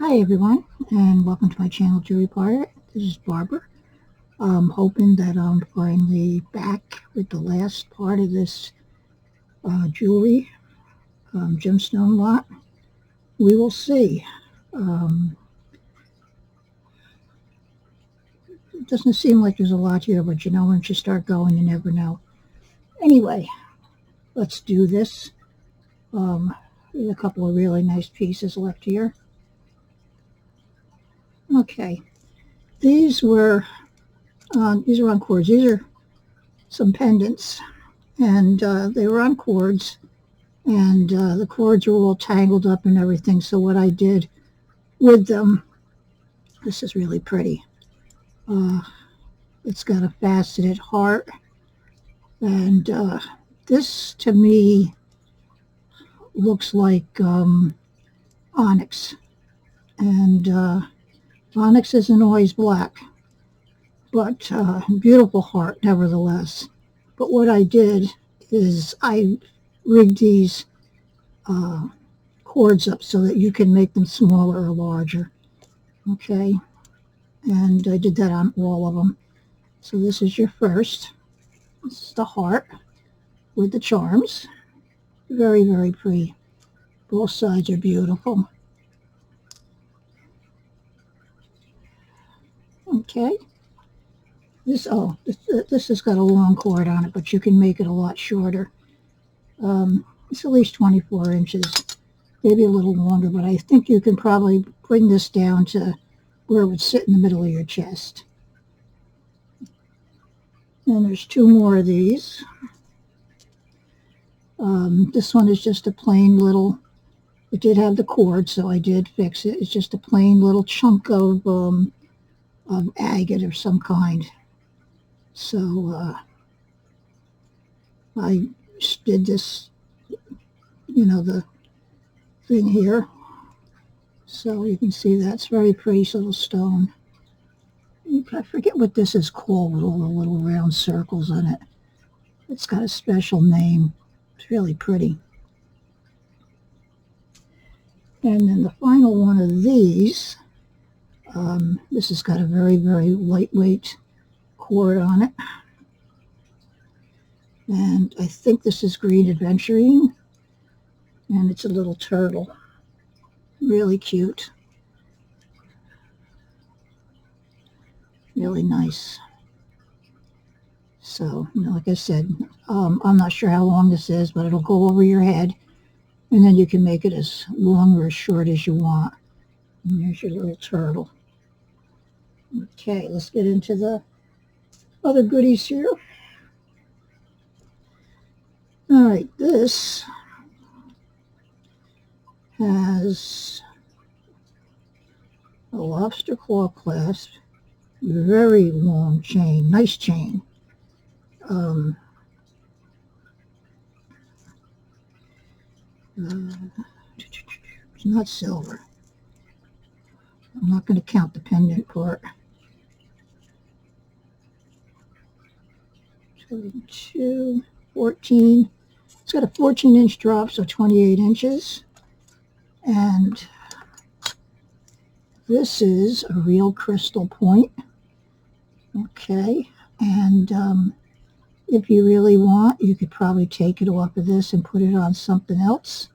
Hi everyone, and welcome to my channel, Jewelry Pirate. This is Barbara. I'm hoping that I'm finally back with the last part of this jewelry gemstone lot. We will see. Um, it doesn't seem like there's a lot here, but you know, once you start going, you never know. Anyway, let's do this. There's a couple of really nice pieces left here. Okay, these are on cords. These are some pendants, and they were on cords, and the cords were all tangled up and everything. So what I did with them, this is really pretty. Uh, it's got a faceted heart, and this to me looks like onyx, and onyx isn't always black, but beautiful heart nevertheless. But what I did is I rigged these cords up so that you can make them smaller or larger. Okay, and I did that on all of them. So this is your first. This is the heart with the charms. Very, very pretty. Both sides are beautiful. Okay. This has got a long cord on it, but you can make it a lot shorter. It's at least 24 inches, maybe a little longer, but I think you can probably bring this down to where it would sit in the middle of your chest. And there's two more of these. This one is just a plain little, it did have the cord, so I did fix it. It's just a plain little chunk of agate of some kind. So I did this, you know, the thing here. So you can see that's very pretty little stone. I forget what this is called with all the little round circles on it. It's got a special name. It's really pretty. And then the final one of these, this has got a very, very lightweight cord on it. And I think this is green adventurine. And it's a little turtle. Really cute. Really nice. So, you know, like I said, I'm not sure how long this is, but it'll go over your head. And then you can make it as long or as short as you want. And there's your little turtle. Okay, let's get into the other goodies here. All right, this has a lobster claw clasp, very long chain, nice chain. It's not silver. I'm not going to count the pendant part. 22, 14. It's got a 14-inch drop, so 28 inches. And this is a real crystal point. Okay. And if you really want, you could probably take it off of this and put it on something else.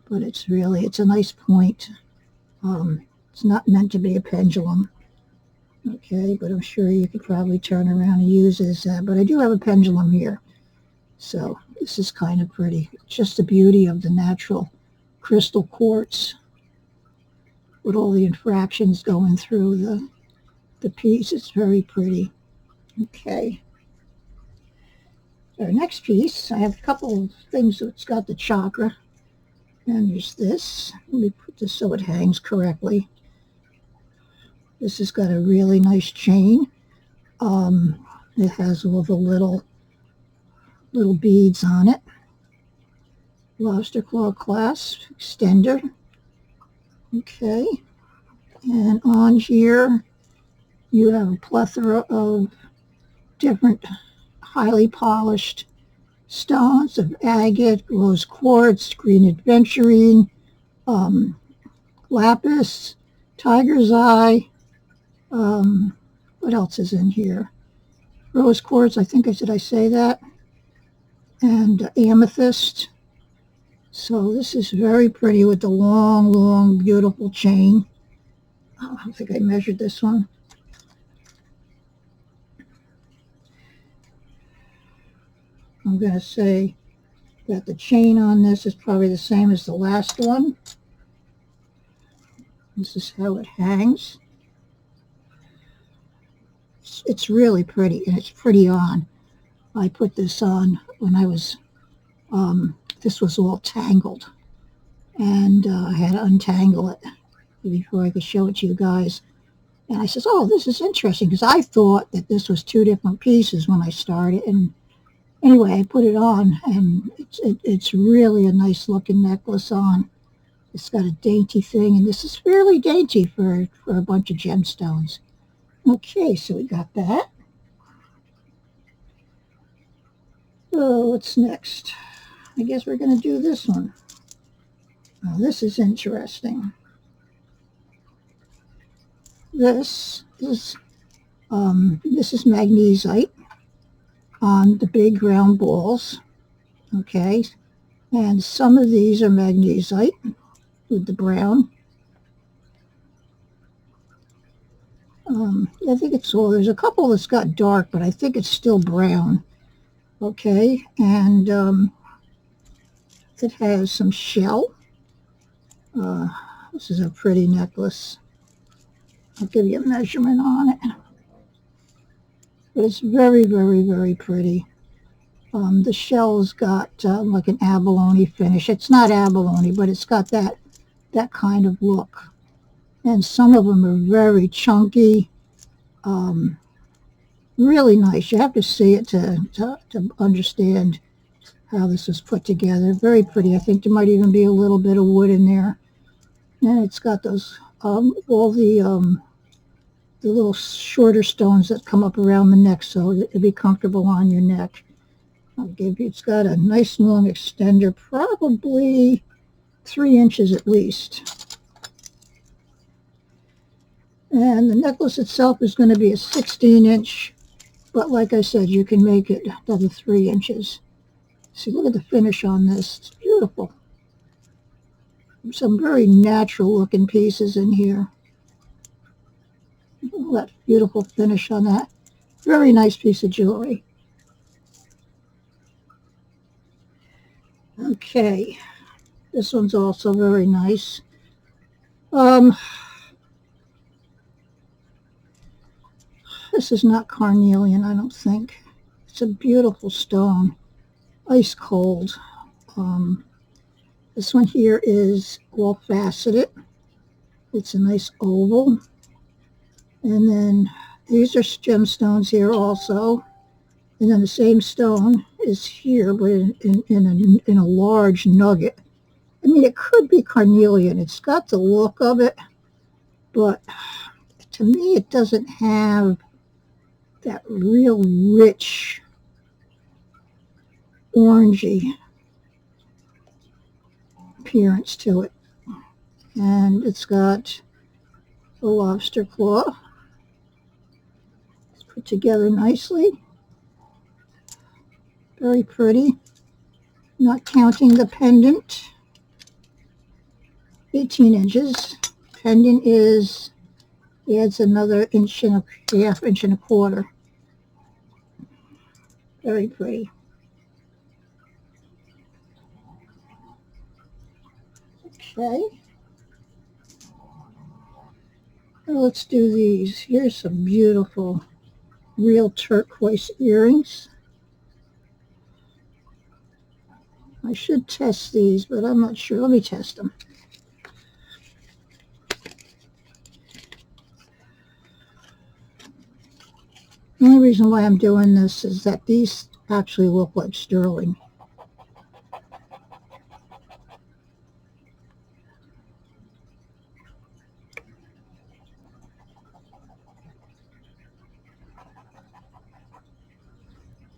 But it's a nice point. It's not meant to be a pendulum. Okay, but I'm sure you could probably turn around and use it as that. But I do have a pendulum here. So this is kind of pretty. It's just the beauty of the natural crystal quartz with all the infractions going through the piece. It's very pretty. Okay. Our next piece, I have a couple of things that's got the chakra. And there's this. Let me put this so it hangs correctly. This has got a really nice chain. It has all the little beads on it. Lobster claw clasp extender. Okay. And on here, you have a plethora of different highly polished stones of agate, rose quartz, green adventurine, lapis, tiger's eye. What else is in here? Rose quartz, I think did I say that? And amethyst. So this is very pretty with the long, long, beautiful chain. Oh, I don't think I measured this one. I'm going to say that the chain on this is probably the same as the last one. This is how it hangs. It's really pretty, and it's pretty on. I put this on when I was, this was all tangled, and I had to untangle it before I could show it to you guys. And I says, oh, this is interesting, because I thought that this was two different pieces when I started. And anyway, I put it on, and it's really a nice looking necklace on. It's got a dainty thing, and this is fairly dainty for a bunch of gemstones. Okay, so we got that. Oh, what's next? I guess we're going to do this one. Oh, this is interesting. This is magnesite on the big round balls. Okay, and some of these are magnesite with the brown. I think it's all, there's a couple that's got dark, but I think it's still brown. Okay, and it has some shell. This is a pretty necklace. I'll give you a measurement on it. But it's very, very, very pretty. The shell's got like an abalone finish. It's not abalone, but it's got that kind of look. And some of them are very chunky. Really nice. You have to see it to understand how this was put together. Very pretty. I think there might even be a little bit of wood in there. And it's got those, all the little shorter stones that come up around the neck, so it'll be comfortable on your neck. I'll give you, it's got a nice long extender, probably 3 inches at least. And the necklace itself is going to be a 16-inch, but like I said, you can make it another 3 inches. See, look at the finish on this. It's beautiful. Some very natural looking pieces in here. Look at that beautiful finish on that. Very nice piece of jewelry. Okay, this one's also very nice. This is not carnelian, I don't think. It's a beautiful stone, ice cold. This one here is all faceted. It's a nice oval. And then these are gemstones here also. And then the same stone is here, but in a large nugget. I mean, it could be carnelian. It's got the look of it, but to me, it doesn't have that real rich orangey appearance to it. And it's got the lobster claw. It's put together nicely. Very pretty. Not counting the pendant. 18 inches. Pendant adds another inch and a half, inch and a quarter. Very pretty. Okay. Now let's do these. Here's some beautiful real turquoise earrings. I should test these, but I'm not sure. Let me test them. The only reason why I'm doing this is that these actually look like sterling.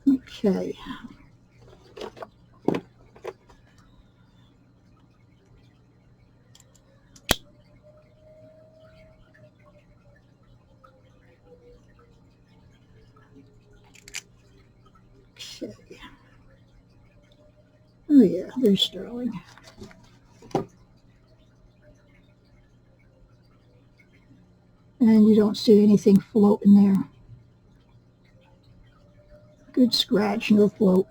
Okay. yeah, they're sterling. And you don't see anything floating there. Good scratch, no float.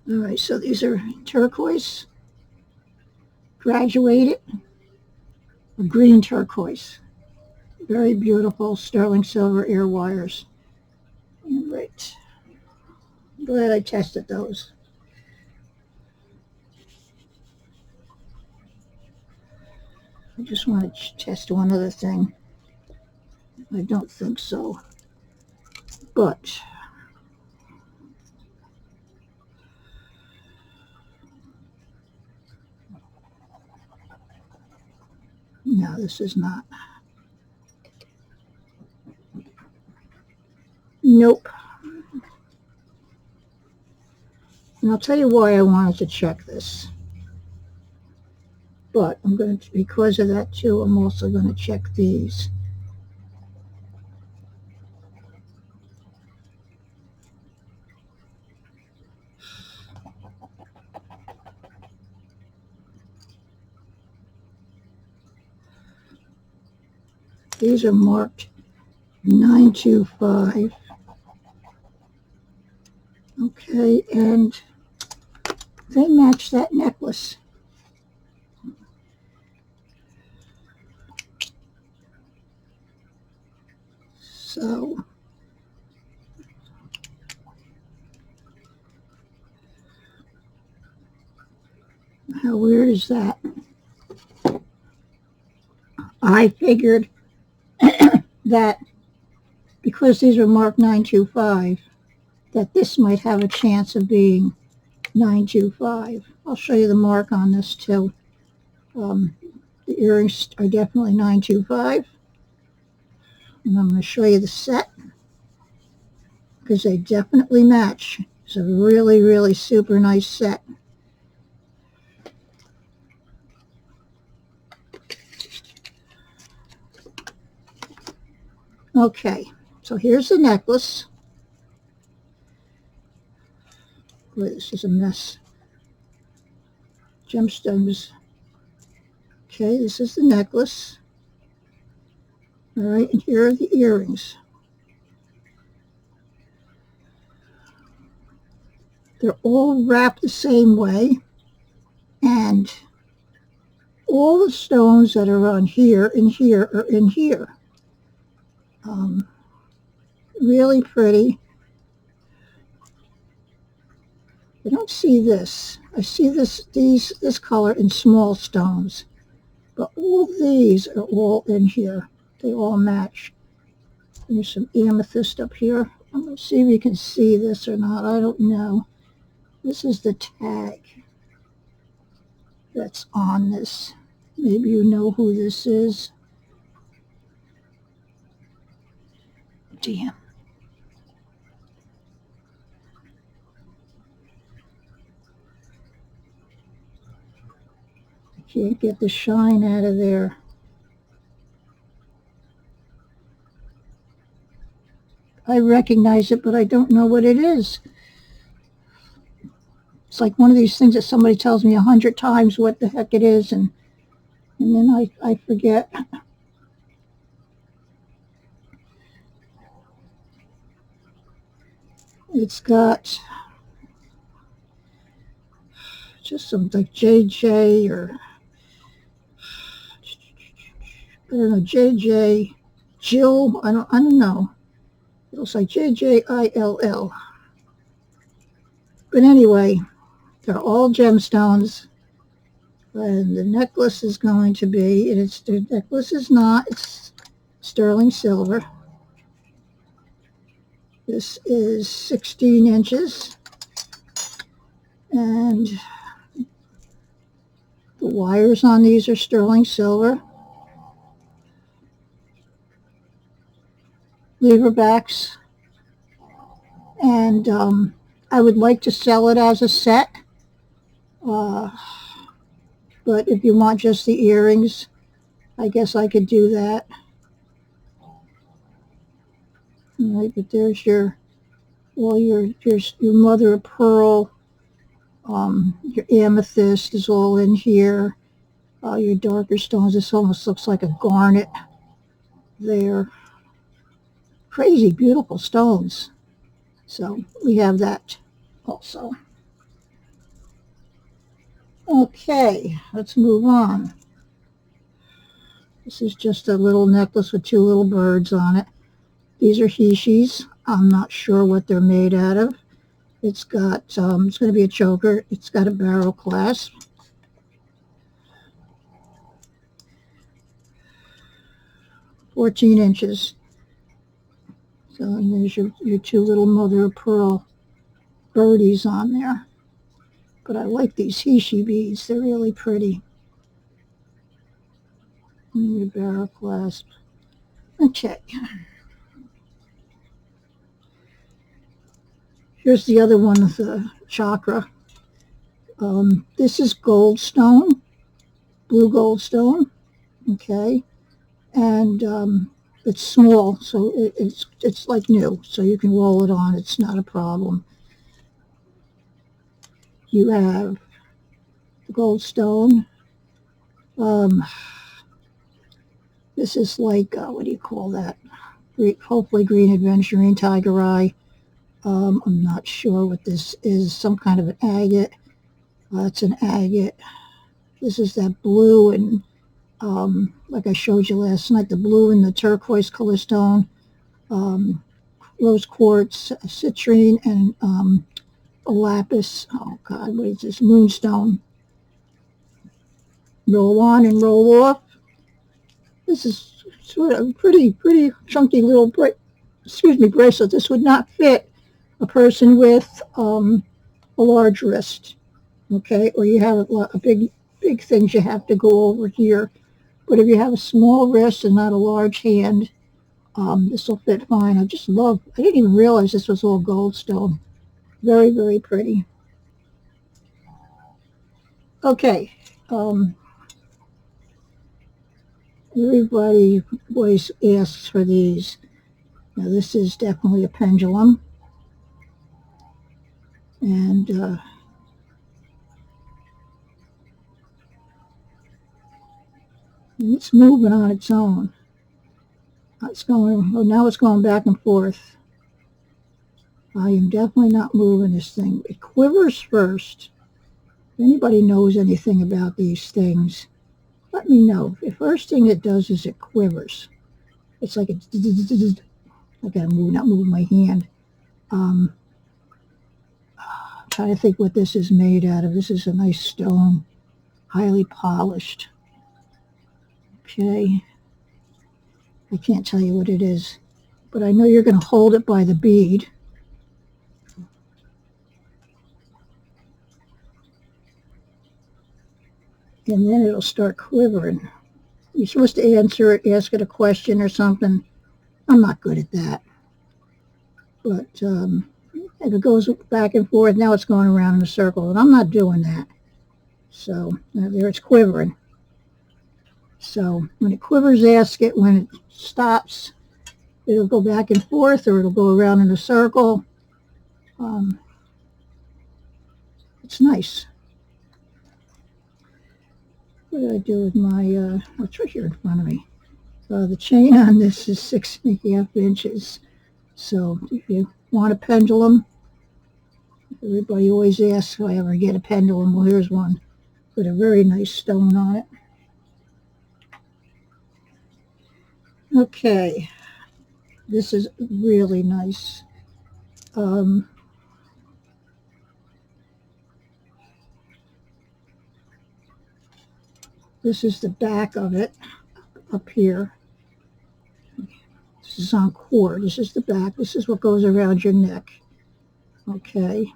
All right, so these are turquoise, graduated, or green turquoise. Very beautiful sterling silver ear wires. All right. I'm glad I tested those. I just want to test one other thing. I don't think so. But no, this is not. Nope. And I'll tell you why I wanted to check this. But I'm going to, because of that too, I'm also going to check these. These are marked 925. Okay, and they match that necklace. So how weird is that? I figured that because these are marked 925, that this might have a chance of being 925. I'll show you the mark on this too. The earrings are definitely 925. And I'm going to show you the set because they definitely match. It's a really, really super nice set. Okay, so here's the necklace. Boy, this is a mess. Gemstones. Okay, this is the necklace. All right, and here are the earrings. They're all wrapped the same way, and all the stones that are on here and here are in here. Really pretty. I don't see this. I see this color in small stones, but all these are all in here. They all match. There's some amethyst up here. I'm going to see if you can see this or not. I don't know. This is the tag that's on this. Maybe you know who this is. Damn. I can't get the shine out of there. I recognize it, but I don't know what it is. It's like one of these things that somebody tells me 100 times what the heck it is, and then I forget. It's got just some like JJ or I don't know, JJ Jill. I don't know. It looks like JJILL. But anyway, they're all gemstones. And the necklace is going to be, and the necklace is not, it's sterling silver. This is 16 inches. And the wires on these are sterling silver. Lever backs. And I would like to sell it as a set. But if you want just the earrings, I guess I could do that. All right, but there's your all your mother of pearl, your amethyst is all in here. Your darker stones. This almost looks like a garnet. They're crazy beautiful stones. So we have that also. Okay, let's move on. This is just a little necklace with two little birds on it. These are hishis. I'm not sure what they're made out of. It's got, it's going to be a choker. It's got a barrel clasp. $14 inches. So and there's your two little mother of pearl birdies on there. But I like these hishi beads. They're really pretty. And your barrel clasp. Okay. Here's the other one with the chakra. This is goldstone, blue goldstone. Okay. And it's small, so it's like new, so you can roll it on. It's not a problem. You have the goldstone. This is like what do you call that? Hopefully green aventurine, tiger eye. I'm not sure what this is. Some kind of an agate. It's an agate. This is that blue and like I showed you last night, the blue and the turquoise color stone, rose quartz, citrine, and a lapis. Oh God, what is this? Moonstone. Roll on and roll off. This is sort of a pretty chunky little bracelet. This would not fit a person with a large wrist, okay? Or you have a big things you have to go over here. But if you have a small wrist and not a large hand, this will fit fine. I didn't even realize this was all goldstone. Very pretty. Okay. Everybody always asks for these. Now this is definitely a pendulum. And it's moving on its own. Now it's going back and forth. I am definitely not moving this thing. It quivers first. If anybody knows anything about these things, let me know. The first thing it does is it quivers. It's like I gotta move, not moving my hand. I'm trying to think what this is made out of. This is a nice stone, highly polished. Okay. I can't tell you what it is, but I know you're going to hold it by the bead. And then it'll start quivering. You're supposed to answer it, ask it a question or something. I'm not good at that. But if it goes back and forth, now it's going around in a circle, and I'm not doing that. So there it's quivering. So when it quivers, ask it. When it stops, it'll go back and forth, or it'll go around in a circle. It's nice. What did I do with my, what's right here in front of me? The chain on this is 6.5 inches. So if you want a pendulum, everybody always asks if I ever get a pendulum. Well, here's one with a very nice stone on it. Okay, this is really nice. This is the back of it up here. This is on cord. This is the back. This is what goes around your neck. Okay,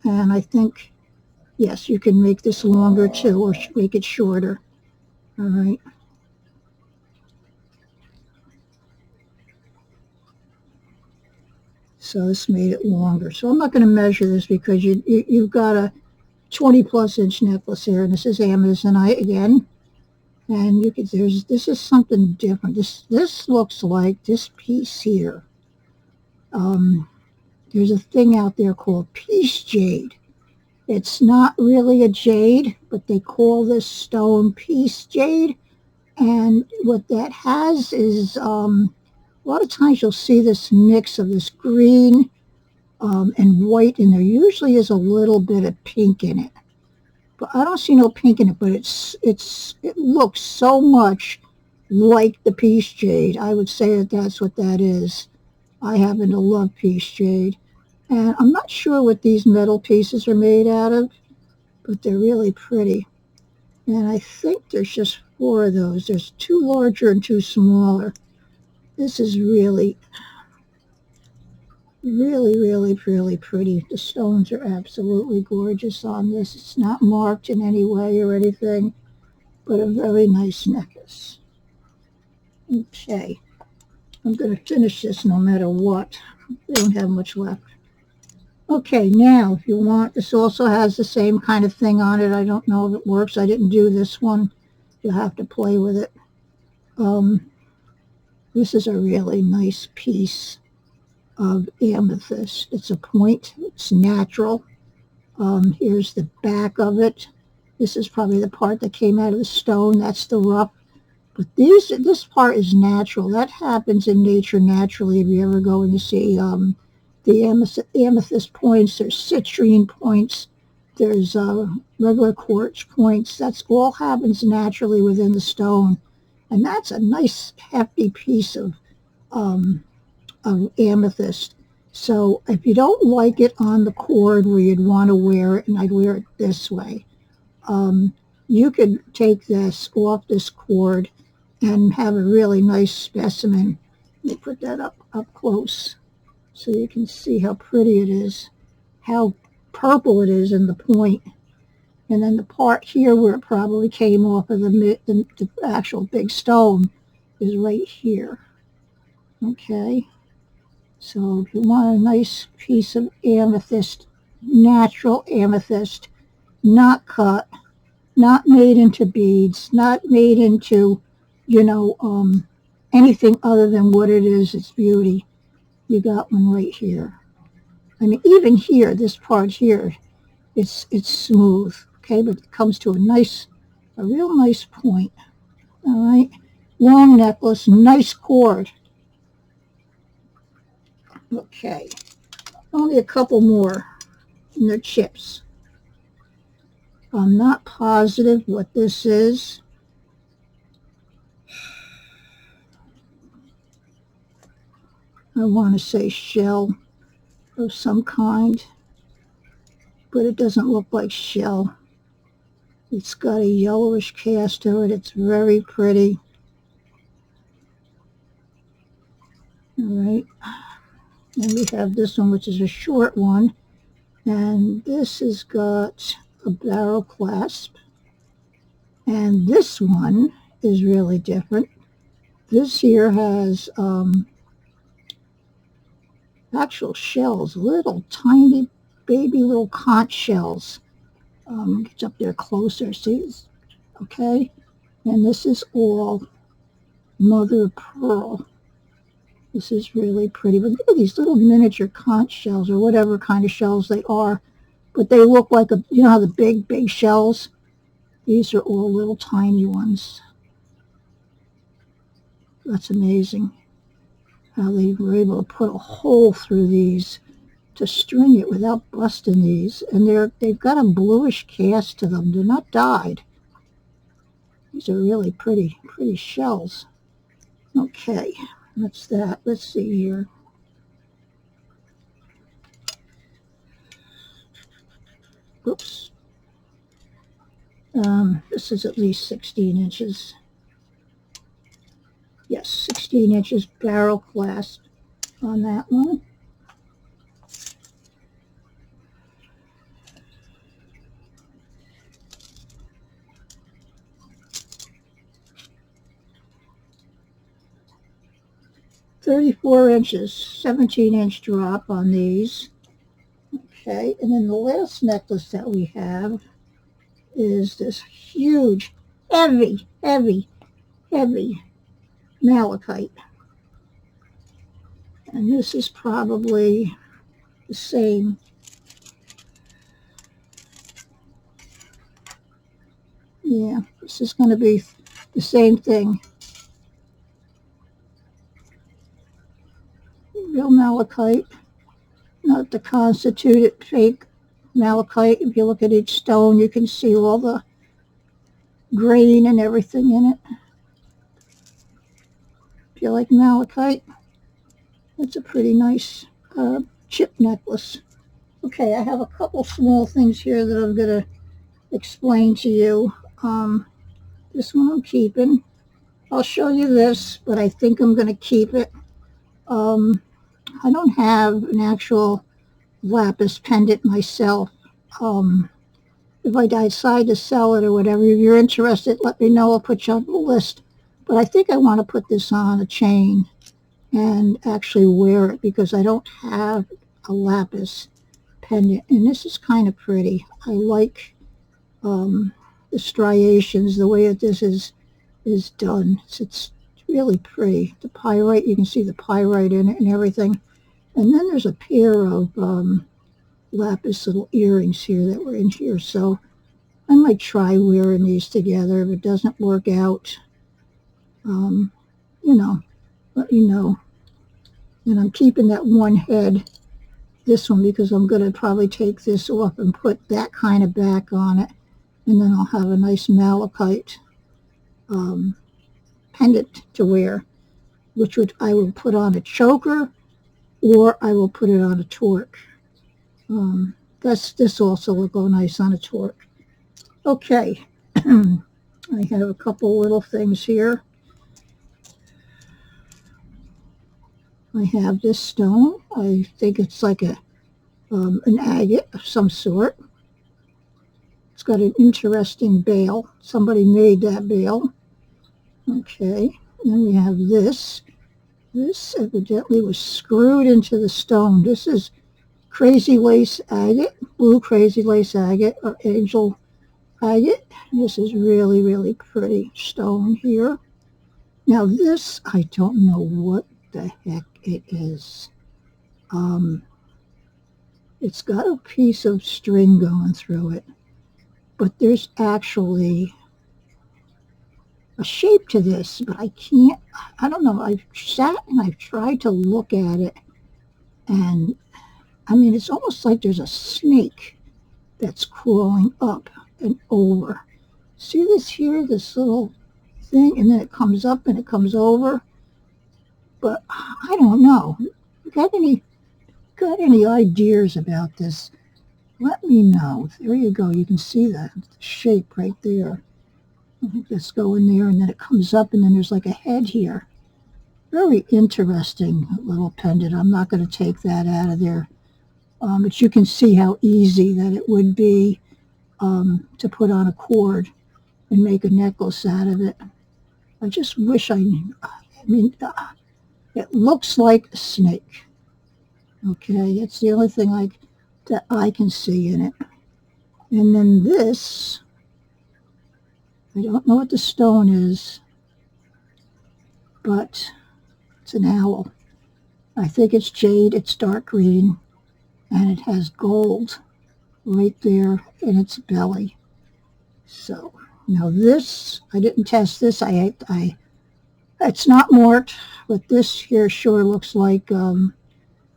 and I think, yes, you can make this longer too, or make it shorter. All right. So this made it longer. So I'm not going to measure this because you've got a 20+ inch necklace here, and this is Amazonite again. And you can, this is something different. This looks like this piece here. there's a thing out there called peace jade. It's not really a jade, but they call this stone peace jade. And what that has is a lot of times you'll see this mix of this green and white, and there usually is a little bit of pink in it. But I don't see no pink in it, but it looks so much like the peace jade. I would say that that's what that is. I happen to love peace jade. And I'm not sure what these metal pieces are made out of, but they're really pretty. And I think there's just 4 of those. There's 2 larger and 2 smaller. This is really, really, really, really pretty. The stones are absolutely gorgeous on this. It's not marked in any way or anything, but a very nice necklace. Okay, I'm going to finish this no matter what. We don't have much left. Okay, now if you want, this also has the same kind of thing on it. I don't know if it works. I didn't do this one. You'll have to play with it. This is a really nice piece of amethyst. It's a point. It's natural. Here's the back of it. This is probably the part that came out of the stone. That's the rough. But this part is natural. That happens in nature naturally. If you ever go and you see the amethyst points, there's citrine points, there's regular quartz points. That's all happens naturally within the stone. And that's a nice hefty piece of amethyst. So if you don't like it on the cord where you'd want to wear it, and I'd wear it this way, you could take this off this cord and have a really nice specimen. Let me put that up close so you can see how pretty it is, how purple it is in the point. And then the part here where it probably came off of the actual big stone is right here. Okay, so if you want a nice piece of amethyst, natural amethyst, not cut, not made into beads, not made into, anything other than what it is, its beauty, you got one right here. I mean, even here, this part here, it's smooth, okay, but it comes to a real nice point. All right, long necklace, nice cord. Okay, only a couple more, and they're chips. I'm not positive what this is. I want to say shell of some kind, but it doesn't look like shell. It's got a yellowish cast to it. It's very pretty. All right. And we have this one, which is a short one. And this has got a barrel clasp. And this one is really different. This here has actual shells, little tiny baby little conch shells. Get up there closer, see? Okay? And this is all mother of pearl. This is really pretty. But look at these little miniature conch shells or whatever kind of shells they are. But they look like you know how the big shells? These are all little tiny ones. That's amazing how they were able to put a hole through these to string it without busting these. And they've got a bluish cast to them. They're not dyed. These are really pretty shells. Okay, that's that. Let's see here. Oops. This is at least 16 inches. Yes, 16 inches barrel clasp on that one. $34 inches, 17-inch drop on these. Okay, and then the last necklace that we have is this huge, heavy malachite. And this the same. Yeah, this is going to be the same thing. Real malachite, not the constituted fake malachite. If you look at each stone, you can see all the grain and everything in it. If you like malachite, it's a pretty nice chip necklace. Okay, I have a couple small things here that I'm going to explain to you. This one I'm keeping. I'll show you this, but I think I'm going to keep it. I don't have an actual lapis pendant myself. If I decide to sell it or whatever, if you're interested, let me know. I'll put you on the list. But I think I want to put this on a chain and actually wear it because I don't have a lapis pendant. And this is kind of pretty. I like the striations, the way that this is done. It's really pretty. The pyrite, you can see the pyrite in it and everything. And then there's a pair of lapis little earrings here that were in here. So I might try wearing these together. If it doesn't work out, you know, let me know. And I'm keeping that one head, this one, because I'm going to probably take this off and put that kind of back on it. And then I'll have a nice malachite pendant to wear, which I will put on a choker or I will put it on a torque. This also will go nice on a torque. Okay, I have a couple little things here. I have this stone. I think it's like an agate of some sort. It's got an interesting bail. Somebody made that bail. Okay, then we have this. This evidently was screwed into the stone. This is crazy lace agate, blue crazy lace agate, or angel agate. This is really, really pretty stone here. Now this, I don't know what the heck it is. It's got a piece of string going through it, but there's actually a shape to this, but I don't know. I've sat and I've tried to look at it, and I mean, it's almost like there's a snake that's crawling up and over. See this here, this little thing, and then it comes up and it comes over. But I don't know. Got any ideas about this? Let me know. There you go. You can see the shape right there. Just go in there, and then it comes up, and then there's like a head here. Very interesting little pendant. I'm not going to take that out of there. But you can see how easy that it would be to put on a cord and make a necklace out of it. I just wish I knew. I mean, it looks like a snake. Okay, it's the only thing that I can see in it. And then this, I don't know what the stone is, but it's an owl. I think it's jade. It's dark green, and it has gold right there in its belly. So now this, I didn't test this. It's not marked, but this here sure looks like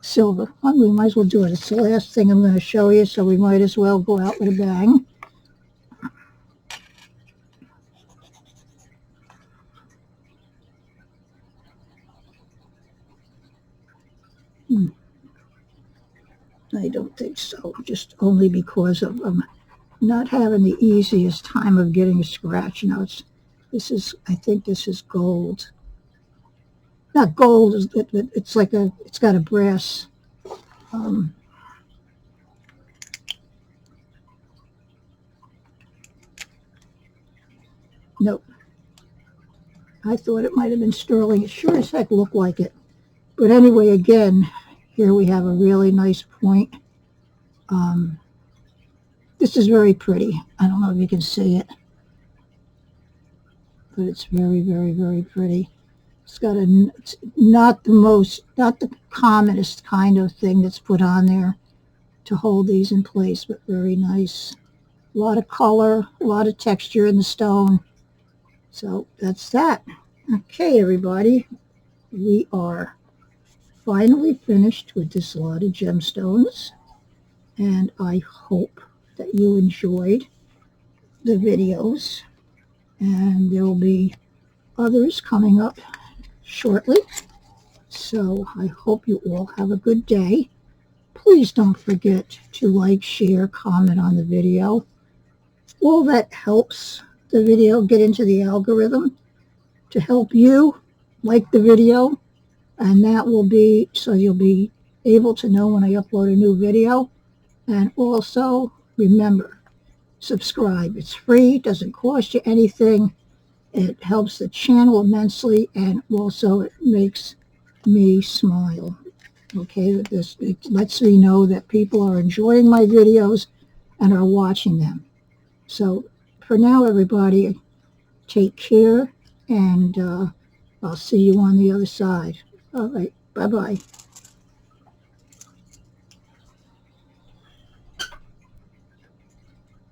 silver. Well, we might as well do it. It's the last thing I'm going to show you, so we might as well go out with a bang. I don't think so, just only because of not having the easiest time of getting a scratch. Now I think this is gold. Not gold, it's like it's got a brass. Nope. I thought it might have been sterling. It sure as heck looked like it. But anyway, again, here we have a really nice point. This is very pretty. I don't know if you can see it, but it's very, very, very pretty. It's got not the commonest kind of thing that's put on there. to hold these in place, but very nice. A lot of color, a lot of texture in the stone. So that's that. Okay, everybody, we are finally finished with this lot of gemstones, and I hope that you enjoyed the videos, and there will be others coming up shortly. So I hope you all have a good day. Please don't forget to like, share, comment on the video. All that helps the video get into the algorithm to help you like the video, and that will be so you'll be able to know when I upload a new video. And also remember, subscribe. It's free, doesn't cost you anything. It helps the channel immensely, and also it makes me smile. Okay, it lets me know that people are enjoying my videos and are watching them. So for now, everybody, take care, and I'll see you on the other side. All right, bye-bye.